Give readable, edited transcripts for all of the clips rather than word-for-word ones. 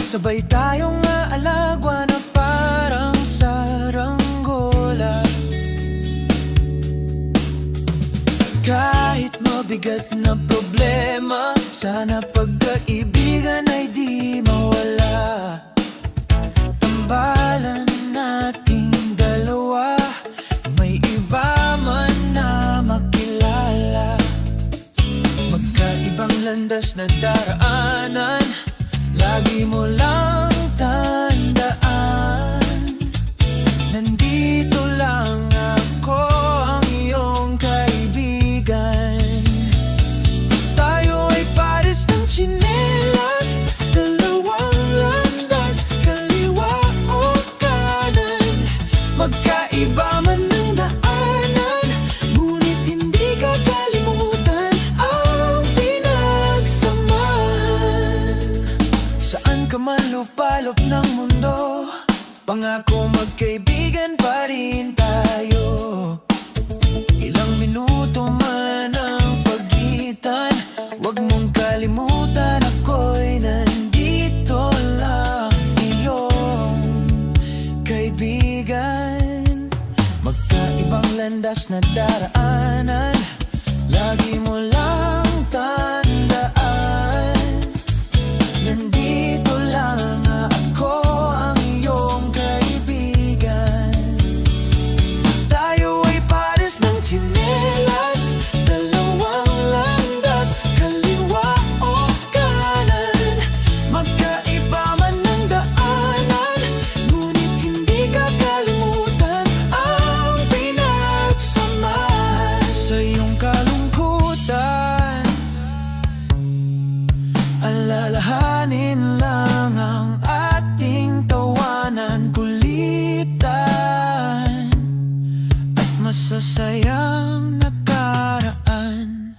Sabay tayong aalagwa na parang saranggola. Kahit mabigat na problema, sana pagkaibigan ay di mawala. Tambalan nating dalawa, may iba man na makilala. Magkaibang landas na daraanan, lagi mo lang tandaan. Nandito lang ako, ang iyong kaibigan. Tayo ay pares ng tsinelas, dalawang landas, kaliwa o kanan. Magkaiba man ng daanan, ngunit hindi kakalimutan ang pinagsamahan. Saan ka man lupalop ng mundo, pangako magkaibigan pa rin tayo. Ilang minuto man ang pagitan, huwag mong kalimutan ako'y nandito lang, iyong kaibigan. Magkaibang landas na daraanan, lagi mo lang tandaan. Nandito lang ako, ang iyong kaibigan. Tayo ay pares ng tsinelas, dalawang landas, kaliwa o kanan. Magkaiba man ng daanan, ngunit hindi kakalimutan ang pinagsamahan. Sa iyong kalungkutan, alalahanin lang ang ating tawanan, kulitan at masasayang nakaraan.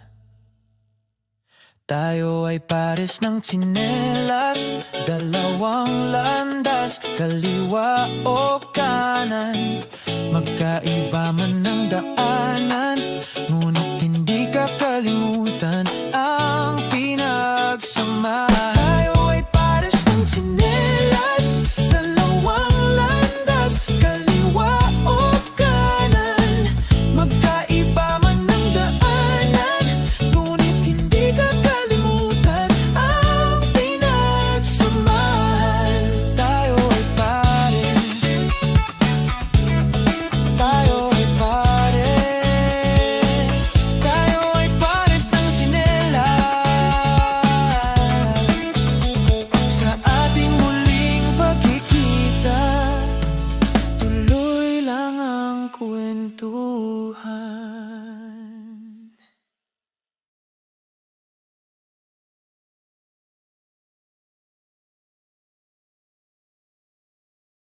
Tayo ay pares ng tsinelas, dalawang landas, kaliwa o kanan. Magkaiba man ng daanan, ngunit hindi kakalimutan ang pinagsamahan. Tayo ay pares ng tsinelas, dalawang landas, kaliwa o kanan. Magkaiba man ng daanan, ngunit hindi kakalimutan ang pinagsamahan. Tayo ay pares, tayo ay pares, tayo ay pares ng tsinelas. Sa ating muling pagkikita, tuloy lang ang kwentuhan.